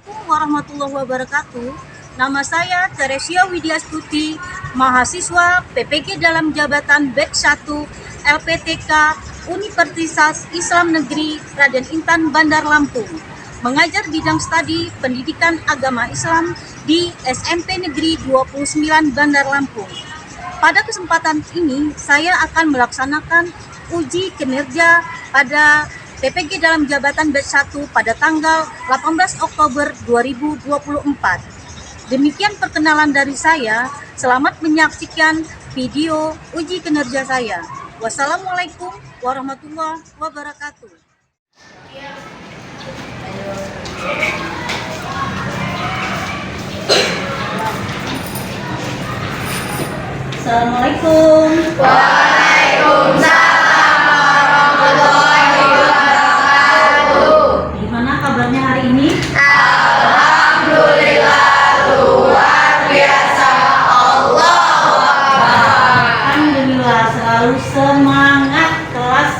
Assalamualaikum warahmatullahi wabarakatuh. Nama saya Teresia Widyastuti, mahasiswa PPG dalam jabatan Batch 1 LPTK Universitas Islam Negeri Raden Intan Bandar Lampung, mengajar bidang studi pendidikan agama Islam di SMP Negeri 29 Bandar Lampung. Pada kesempatan ini, saya akan melaksanakan uji kinerja pada PPG dalam jabatan Batch 1 pada tanggal 18 Oktober 2024. Demikian perkenalan dari saya. Selamat menyaksikan video uji kinerja saya. Wassalamualaikum warahmatullahi wabarakatuh. Assalamualaikum. Waalaikumsalam warahmatullahi wabarakatuh. Gimana kabarnya hari ini? Alhamdulillah, luar biasa. Allahu Akbar. Alhamdulillah, selalu semangat kelas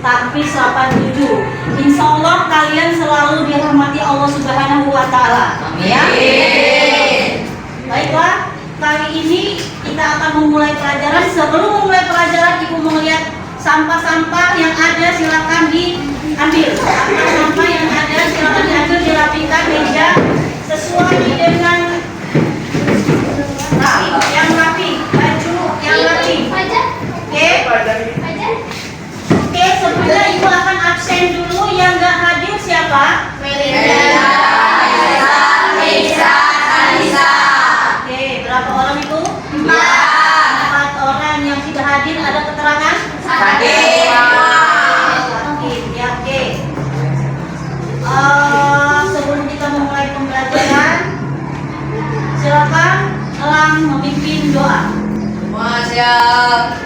Tahfiz 87. Insya Allah kalian selalu dirahmati Allah Subhanahu wa Ta'ala. Amin. Baiklah, kali ini kita akan memulai pelajaran. Sebelum memulai pelajaran, Ibu mau lihat sampah-sampah yang ada, silakan diambil. Sampah-sampah yang ada silakan diambil, dirapikan meja sesuai dengan yang rapi, baju yang rapi. Oke? Oke, sebelumnya Ibu akan absen dulu. Yang nggak hadir siapa? Melinda, Aisyah, Anissa. Oke, berapa orang itu? 4 orang. Yang tidak hadir ada keterangan? Hadir. Ya, oke. Sebelum kita memulai pembelajaran, silakan Elang memimpin doa. Siap.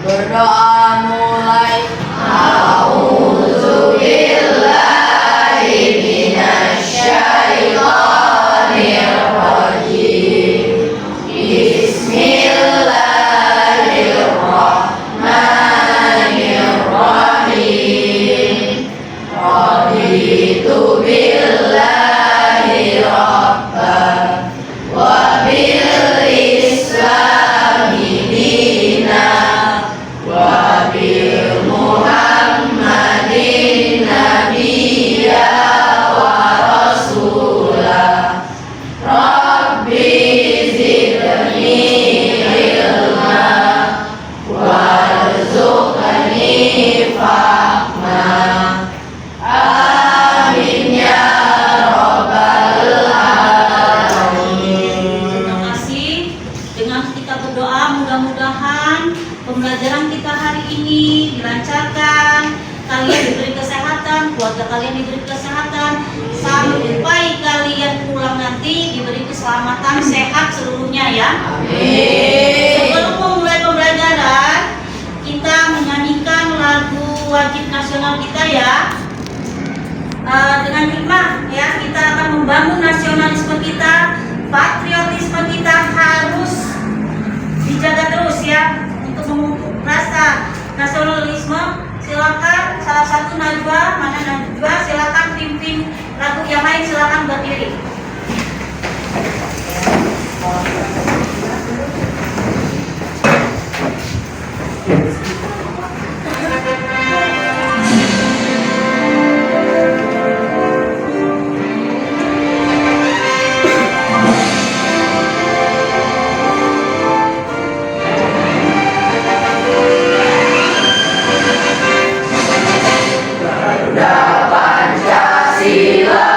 Berdoa mulai. A'udzubillahi minasyaitonir rajim. Bismillahirrahmanirrahim. Raditu billahi rabban wa bil islami dinan wa bil muhammadin nabiyya wa rasulah. Rabbi zidni ilma warzuqni fahma. Amin ya rabbal alamin. Terima kasih. Dengan kita berdoa, mudah-mudahan pembelajaran kita hari ini dilancarkan, kalian diberi kesehatan, keluarga kalian diberi kesehatan, sampai kalian pulang nanti diberi keselamatan, sehat seluruhnya ya. Amin. Sebelum memulai pembelajaran, kita menyanyikan lagu wajib nasional kita ya. Dengan hikmah ya, kita akan membangun nasionalisme kita, patriotisme kita harus dijaga terus ya, untuk memupuk rasa nasionalisme. Silakan salah satu Najwa, mana Najwa, silakan pimpin lagu yang lain, silakan berdiri. Pancasila,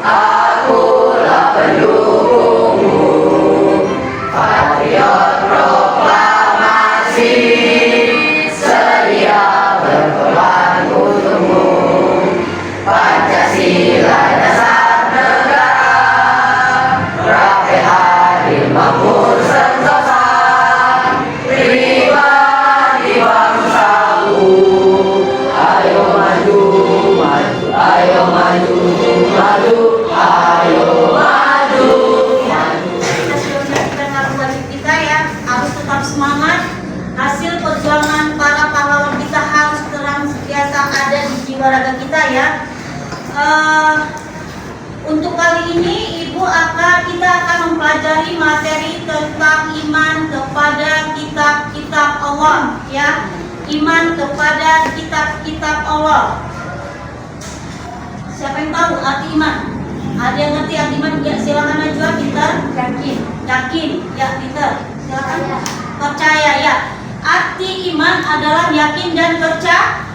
akulah pendukungmu, patriot proklamasi. Untuk kali ini kita akan mempelajari materi tentang iman kepada kitab-kitab Allah, ya. Iman kepada kitab-kitab Allah. Siapa yang tahu arti iman? Ada yang ngerti arti iman? Ya, silakan aja Peter. Yakin. Ya, Peter. Silakan. Percaya, ya. Arti iman adalah yakin dan percaya.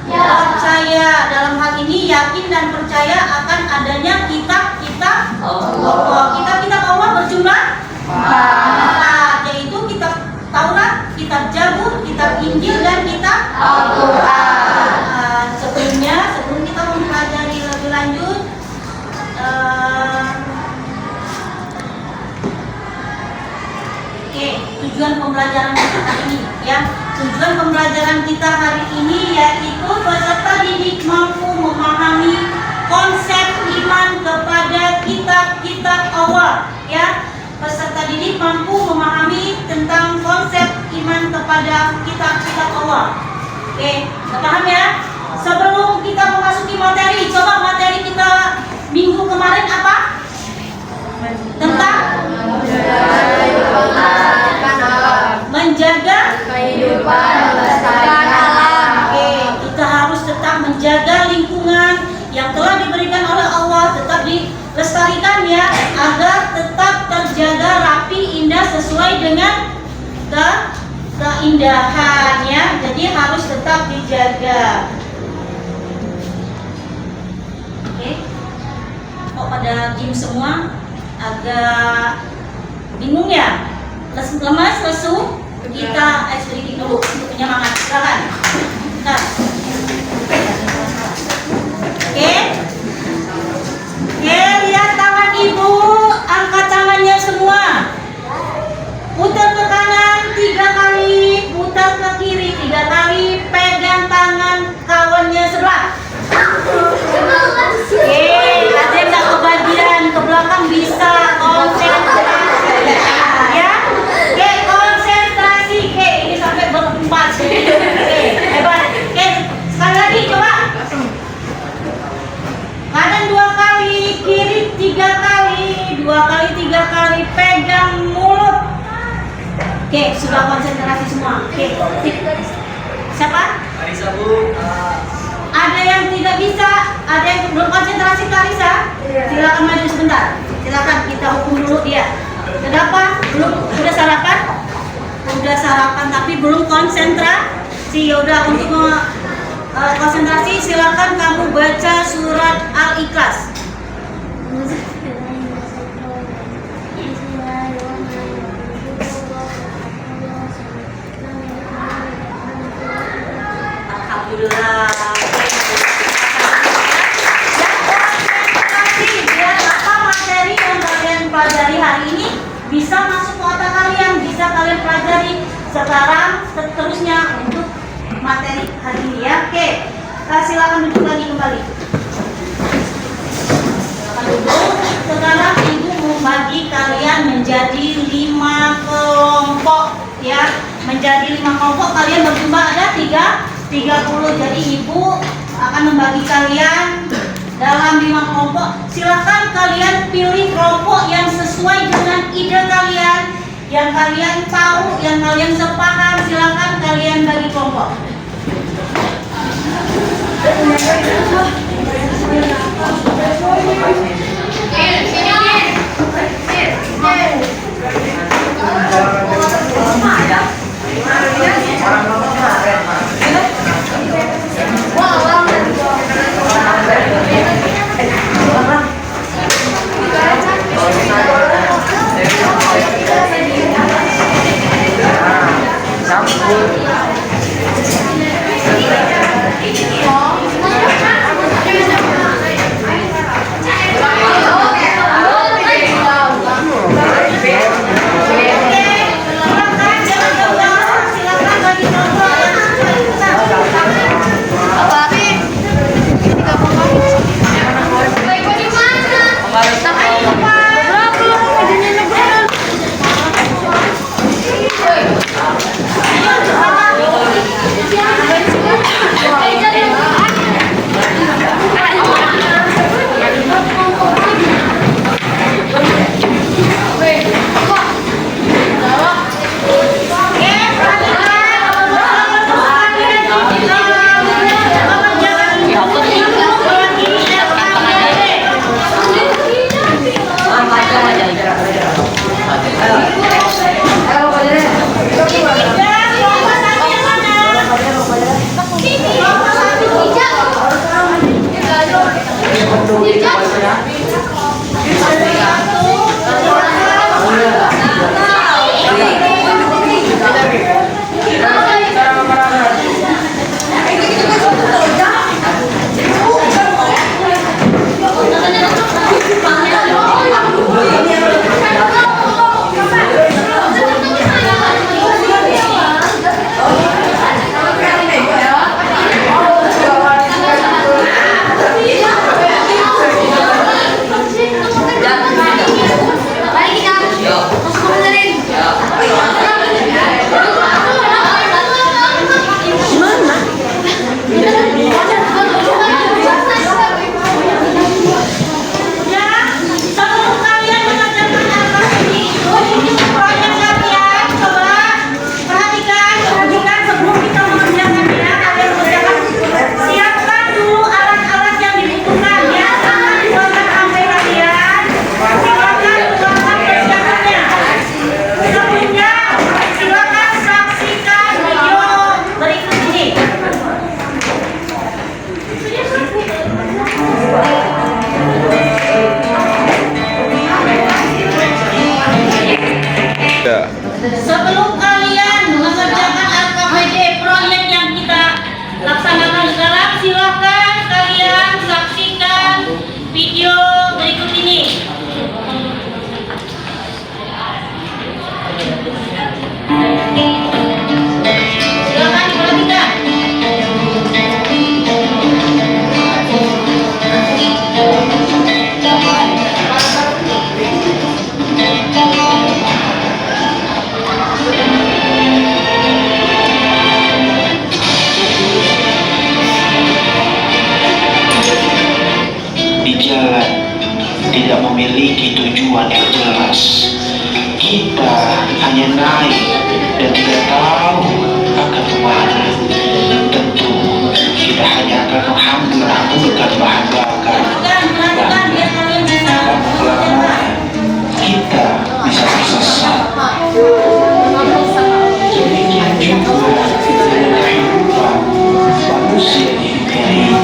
Dalam hal ini yakin dan percaya akan adanya kitab-kitab Allah. Kitab-kitab Allah berjumlah 4, yaitu kitab Taurat, kitab Zabur, kitab Injil, dan kitab Al-Quran. Sebelum kita mempelajari lebih lanjut, tujuan pembelajaran kita hari ini, ya. Tujuan pembelajaran kita hari ini yaitu peserta didik mampu memahami konsep iman kepada kitab-kitab Allah, ya. Peserta didik mampu memahami tentang konsep iman kepada kitab-kitab Allah. Oke, paham ya? Sebelum kita memasuki materi, coba materi kita minggu kemarin apa? Tentang menjaga kehidupan melestarikan alam. Oke, kita harus tetap menjaga lingkungan yang telah diberikan oleh Allah, tetap dilestarikan, ya, agar tetap terjaga rapi, indah, sesuai dengan keindahannya. Jadi harus tetap dijaga. Oke, kok pada diem semua? Agak bingung ya? Lemas, lesu? Kita sedikit dulu untuk penyemangat. Silakan. Bentar. Oke, lihat tangan ibu, angkat tangannya semua. Putar ke kanan 3 kali, putar ke kiri 3 kali, pegang tangan kawannya sebelah. Ada yang nggak kebagian, ke belakang bisa konsentrasi, ya. Konsentrasi, ini sampai berempat. Hebat. Sekali lagi coba. Kanan 2 kali, kiri 3 kali, 2 kali 3 kali, pegang mulut. Oke, sudah konsentrasi semua. Oke. Siapa? Arisa, Bu. Ada yang tidak bisa, ada yang belum konsentrasi, Karisa? Silakan maju sebentar. Silakan, kita hukum dulu dia. Kenapa? Sudah sarapan? Sudah sarapan tapi belum konsentrasi. Yaudah, untuk konsentrasi silakan kamu baca surat Al-Ikhlas. Alhamdulillah. Biar apa materi yang kalian pelajari hari ini bisa masuk ke otak kalian, bisa kalian pelajari sekarang, seterusnya untuk materi hari ini, ya. Oke, silakan duduk lagi kembali. Silakan duduk. Sekarang ibu membagi kalian menjadi 5 kelompok, ya. Menjadi 5 kelompok, kalian berjumlah ada 30. Jadi ibu akan membagi kalian dalam 5 kelompok. Silakan kalian pilih kelompok yang sesuai dengan ide kalian, yang kalian tahu, yang kalian sepaham. Silakan kalian bagi kelompok. Campur. memiliki tujuan yang jelas. Kita hanya naik dan tidak tahu akan kemana. Tentu kita hanya akan menghambur-hamburkan bahan bakar. Lama-kelamaan kita bisa tersesat. Demikian juga dengan kehidupan manusia di dunia ini.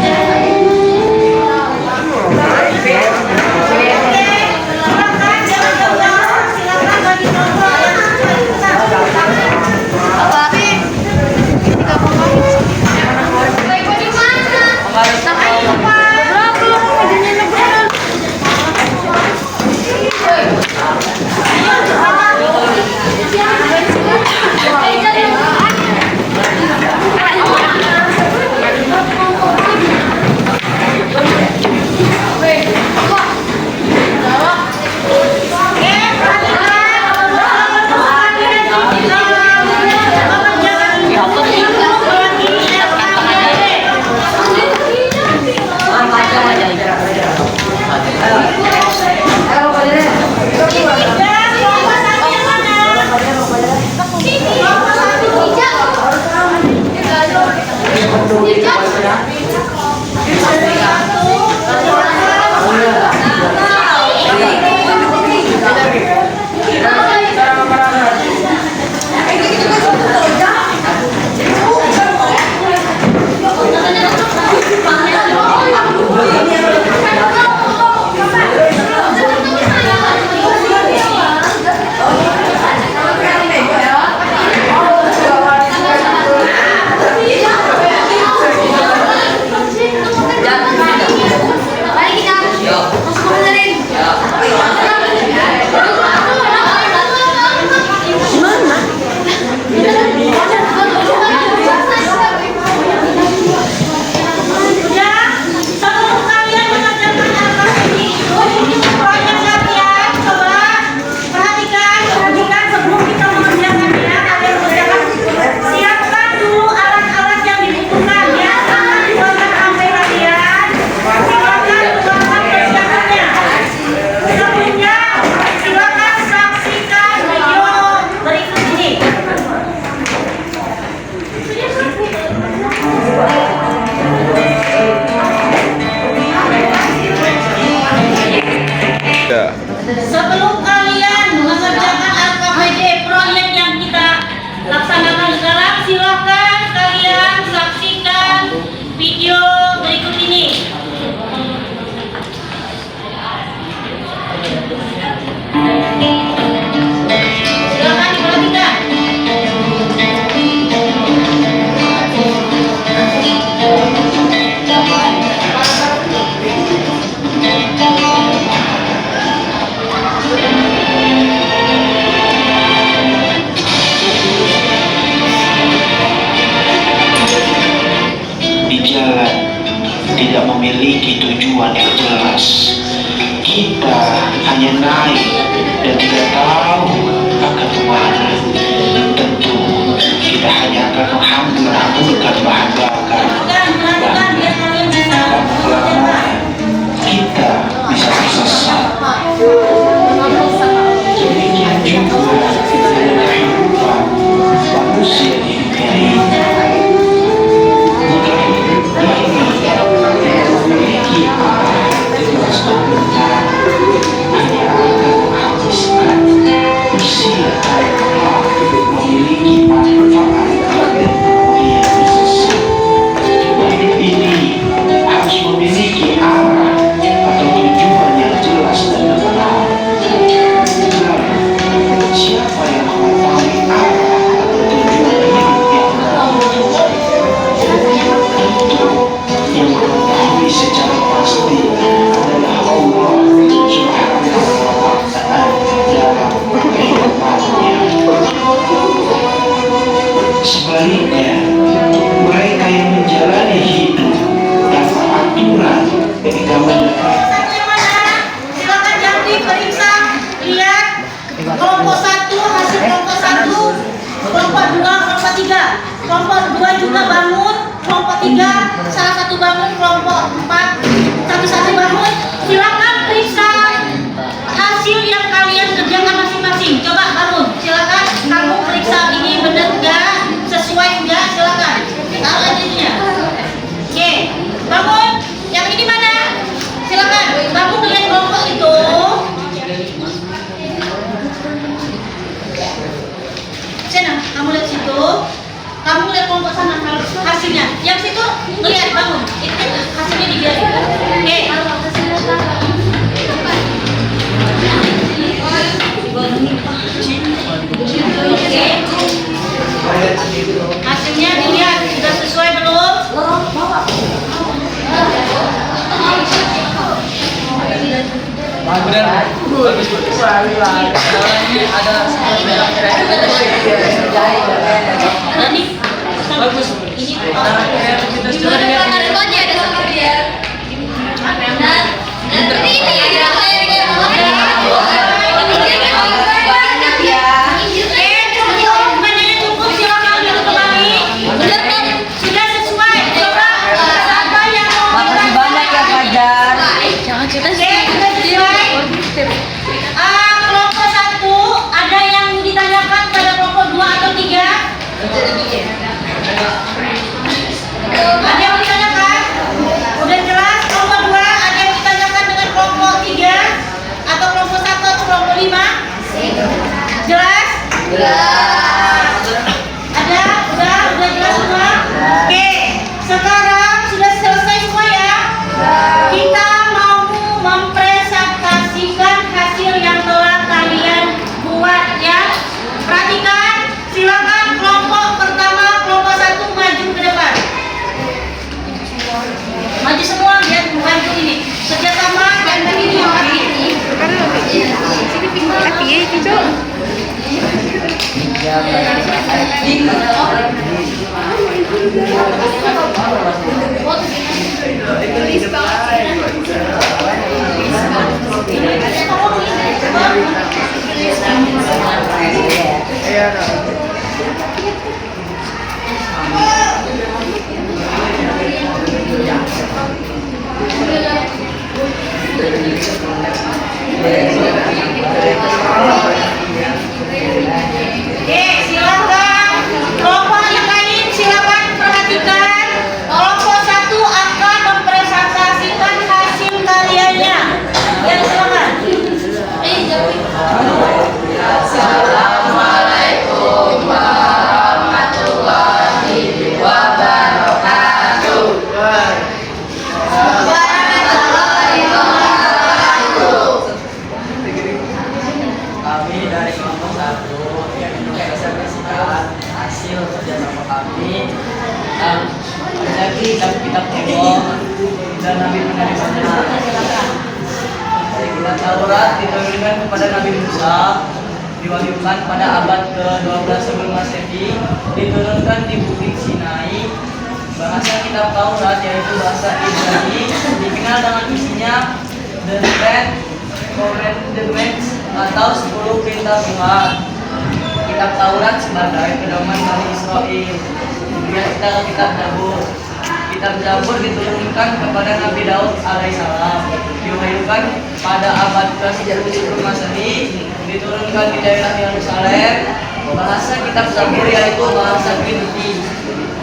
Sebelum kalian mengerjakan RKPD proyek yang kita laksanakan sekarang, silakan kalian saksikan video berikut ini. Silakan diperhatikan. Di jalan tidak memiliki tujuan yang jelas. Kita hanya naik dan tidak tahu akan kemana. Tentu kita hanya akan menghambur-hamburkan bahan bakar. Lama-kelamaan kita bisa tersesat. Demikian juga dengan kehidupan manusia di dunia ini. Jika hidup ini memiliki arah jelas dan benar, hanya akan menghabiskan usia telah memiliki manfaat dan kemudian tersesat. Hidup ini harus memiliki arah atau tujuan yang jelas dan benar. Lalu, siapa yang mengetahui arah atau tujuan hidup yang benar itu? Tentu yang mengetahui secara pasti adalah Allah Subhanahu wa Ta'ala dalam kehidupannya. Sebaliknya, mereka yang menjalani hidup tanpa aturan ketika Silakan jadi periksa, lihat kelompok 1 hasil kelompok 1, kelompok 2, kelompok 3, kelompok 2 juga bangun, kelompok 3 salah satu bangun, kelompok 4 satu-satu bangun. Silakan periksa Masing-masing, coba bangun. Silakan kamu periksa ini benar nggak, sesuai nggak, silakan. Taruh aja ininya. Oke, bangun. Yang ini mana? Silakan. Kamu lihat kelompok itu. Sana, kamu lihat situ. Kamu lihat kelompok sana hasilnya. Yang situ ngelihat bangun. Itu hasilnya dilihat. Oke. Hasilnya dilihat sudah sesuai belum? Bagus. Kelompok 1 ada yang ditanyakan pada kelompok 2 atau 3? Ada yang ditanyakan? Udah jelas? Kelompok 2 ada yang ditanyakan dengan kelompok 3 atau kelompok 1 atau kelompok 5? Jelas? Ada? Udah jelas semua? Oke, sekarang sudah selesai semua ya? Kita mau mempresentasikan hasil yang telah kalian buat ya. Perhatikan, silakan kelompok pertama, kelompok 1 maju ke depan. Maju semua biar bantu ini. Kerjasama dan begini yang rapi. Silakan. Kelompok yang lain silakan perhatikan. Kelompok 1 akan mempresentasikan hasil karyanya. Yang silakan. Assalamualaikum warahmatullahi wabarakatuh. Kami dari kelompok 1 yang mempresentasikan hasil kerjasama kami tentang kitab tembok dan Nabi menerimanya. Dari kitab Taurat diturunkan kepada Nabi Musa, diwahyukan pada abad ke-12 sebelum Masehi, diturunkan di Bukit Sinai. Bahasa kitab Taurat yaitu bahasa Ibrani, dikenal dengan isinya The Ten Commandments atau 10 perintah Tuhan. Kitab Taurat sebagai pedoman Bani Israel. Kemudian kita ke kitab Zabur. Kitab Zabur diturunkan kepada Nabi Daud alaihissalam. Diwahyukan pada abad ke-10 sebelum Masehi, diturunkan di daerah Yerusalem. Bahasa kitab Zabur yaitu bahasa Kipti.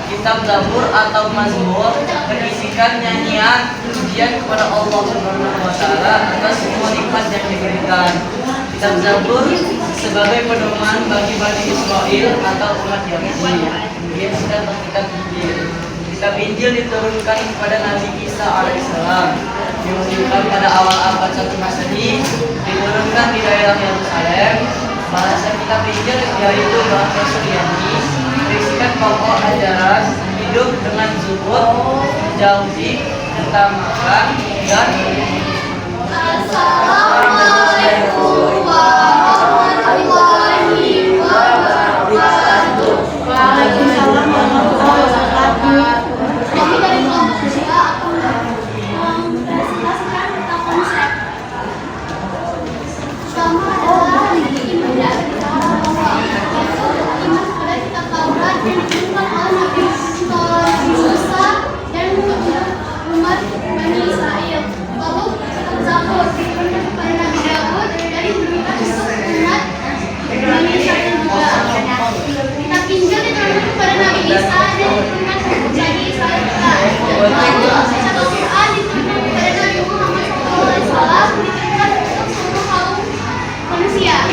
Kitab Zabur atau Mazmur berisikan nyanyian pujian kepada Allah Subhanahu wa taala atas semua nikmat yang diberikan. Kitab Zabur sebagai pedoman bagi Bani Israel atau umat Yahudi. Kemudian kita ke kitab Injil. Kitab Injil diturunkan kepada Nabi Isa alaihissalam. Diwahyukan pada awal abad 1 Masehi, diturunkan di daerah Yerusalem. Bahasa kitab Injil yaitu bahasa Suryani, berisikan pokok ajaran hidup dengan zuhud, jauhi, utamakan, dan Assalamualaikum warahmatullahi wabarakatuh. Waalaikumsalam warahmatullahi wabarakatuh. Kami dari kelompok 3 akan mempresentasikan tentang konsep. Pertama adalah ibadah. Iman kepada kitab Taurat yang diturunkan oleh Nabi Musa dan umat Bani Israel. Lalu kitab Zabur diturunkan kepada Nabi Al-Quran diturunkan kepada Nabi Muhammad SAW diturunkan untuk seluruh kaum manusia.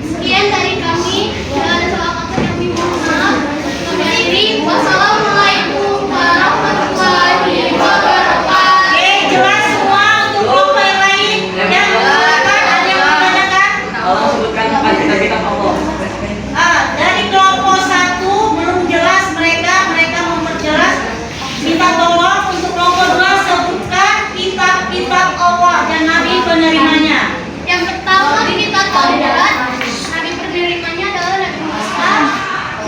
Sekian dari kami. Dan salam yang mohon maaf. Kami akhiri. Wassalamualaikum warahmatullahi wabarakatuh. Oke, jelas semua untuk kelompok yang lain. Yang silakan ada yang menanyakan. Allah sebutkan empat kitab Allah. Dari kelompok 1 belum jelas mereka memperjelas. Minta tolong untuk kelompok 2 sebutkan kitab-kitab Allah dan Nabi penerimanya. Yang pertama kita Taurat, Nabi penerimanya adalah Nabi Musa.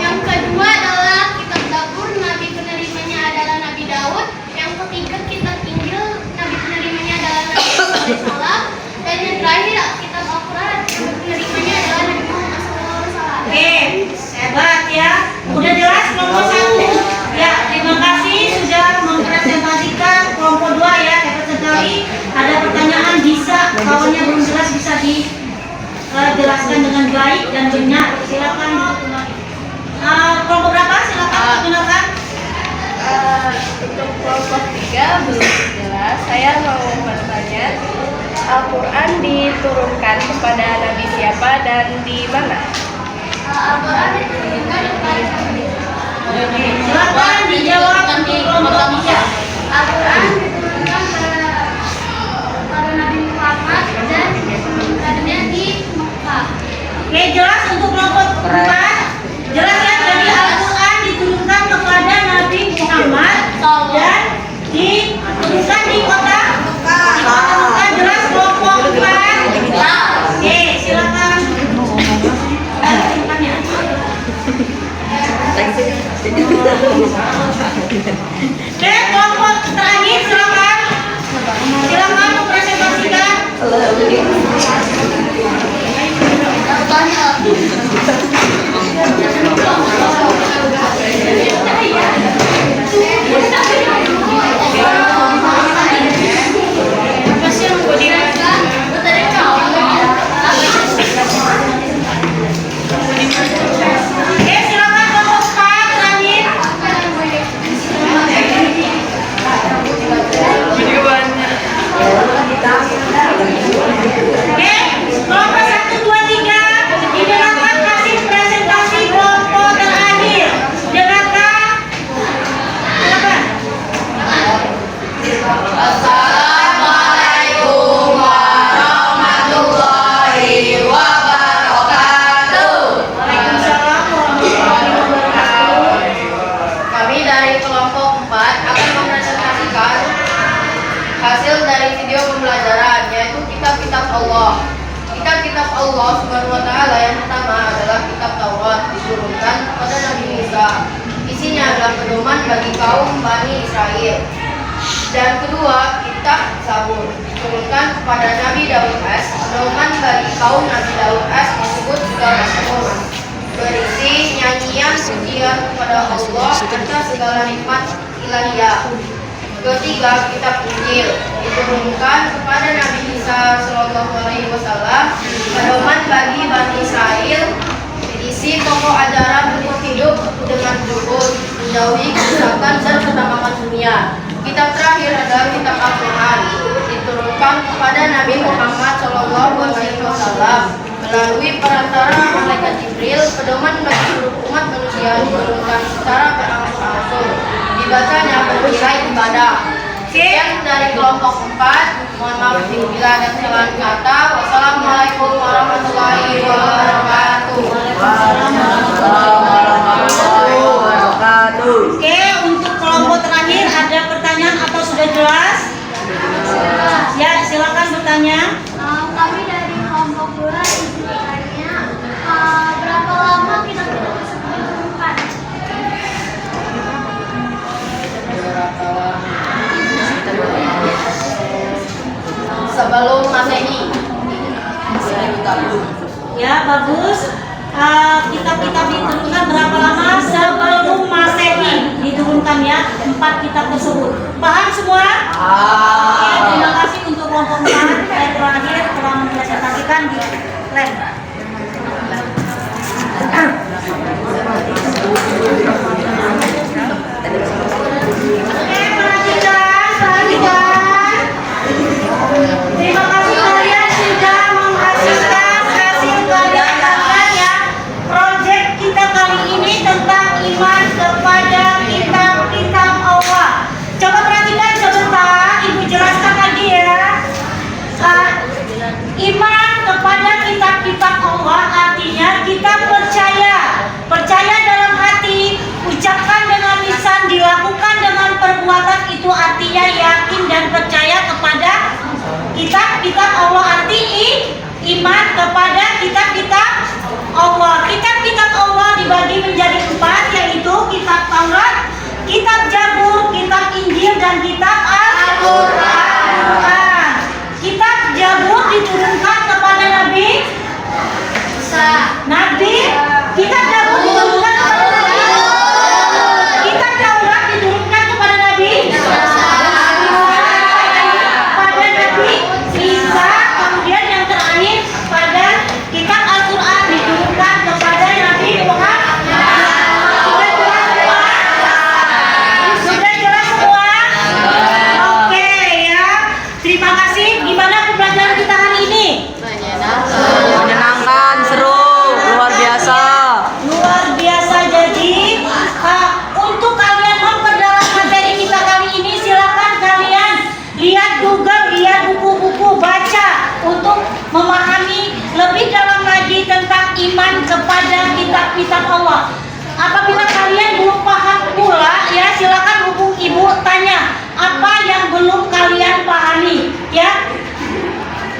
Yang kedua adalah kitab Zabur, Nabi penerimanya adalah Nabi Daud. Yang ketiga kitab Injil, Nabi penerimanya adalah Nabi SAW. Dan yang terakhir kitab Al-Quran, Nabi penerimanya adalah Nabi Muhammad SAW. Oke, hebat ya. Udah jelas kelompok 1. Ya, terima kasih sudah mempresentasikan kelompok 2 ya. Hebat sekali. Ada pertanyaan bisa, kawannya belum jelas bisa dijelaskan dengan baik dan benar. Silakan ditutup. Kelompok berapa? Silakan perkenalkan. Untuk kelompok 3 belum jelas. Saya mau bertanya, Al-Quran diturunkan kepada Nabi siapa dan di mana? Al-Quran diturunkan kepada Nabi. Oke, silakan dijawab untuk kelompok 3. Al-Quran diturunkan kepada Nabi Muhammad dan diturunkannya di Mekah. Oke, jelas untuk kelompok 4. Jelas ya, jadi Al-Quran diturunkan kepada Nabi Muhammad dan diturunkan di kota Mekah. Jelas kelompok 4. Oke, silakan. Oke, kelompok terakhir silakan. Silakan mempresentasikan. Oke, silakan kelompok 4 terakhir. Oke, kelompok 1, 2, 3 didengarkan kasih presentasi kelompok terakhir. Dengarkan. Silakan. Assalamualaikum warahmatullahi wabarakatuh. Waalaikumsalam warahmatullahi wabarakatuh. Kami dari kelompok 4 akan mempresentasikan hasil dari video pembelajaran, yaitu kitab-kitab Allah. Kitab-kitab Allah Subhanahu wa Ta'ala yang pertama adalah kitab Taurat, diturunkan kepada Nabi Musa. Isinya adalah pedoman bagi kaum Bani Israel. Dan kedua, kitab Zabur, diturunkan kepada Nabi Daud AS. Pedoman bagi kaum Nabi Daud AS disebut segala pedoman, berisi nyanyian pujian kepada Allah atas segala nikmat ilahiyah. Ketiga, kitab Injil, diturunkan kepada Nabi Isa SAW. Pedoman bagi Bani Israel, berisi pokok ajaran untuk hidup dengan jujur, menjauhi kerusakan dan ketamakan dunia. Kitab terakhir adalah kitab Al-Quran, diturunkan kepada Nabi Muhammad SAW melalui perantara malaikat Jibril. Pedoman bagi seluruh umat manusia diturunkan secara berangsur-angsur, dibacanya bernilai ibadah. Sekian dari kelompok 4. Mohon maaf bila ada kesalahan kata. Wassalamualaikum warahmatullahi wabarakatuh. Oke, untuk kelompok terakhir ada pertanyaan atau sudah jelas? Ya, silakan bertanya. Kami dari kelompok 2 izin bertanya, berapa lama kitab-kitab tersebut diturunkan? Sebelum Masehi. Ya, bagus. Kitab-kitab diturunkan berapa lama sebelum Masehi diturunkan ya? 4 kitab tersebut. Paham semua? Oke, terima kasih untuk kelompok 4 yang terakhir telah mempresentasikan di lab. Oke, silakan hubung ibu, tanya apa yang belum kalian pahami, ya.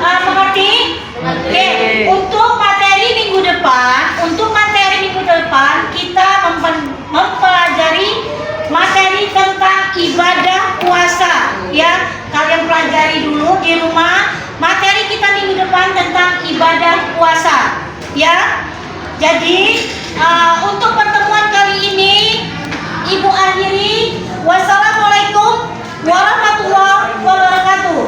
Mengerti? Oke. Untuk materi minggu depan, kita mempelajari materi tentang ibadah puasa, ya. Kalian pelajari dulu di rumah. Materi kita minggu depan tentang ibadah puasa, ya. Jadi untuk pertemuan kali ini Ibu akhiri. Wassalamualaikum warahmatullahi wabarakatuh.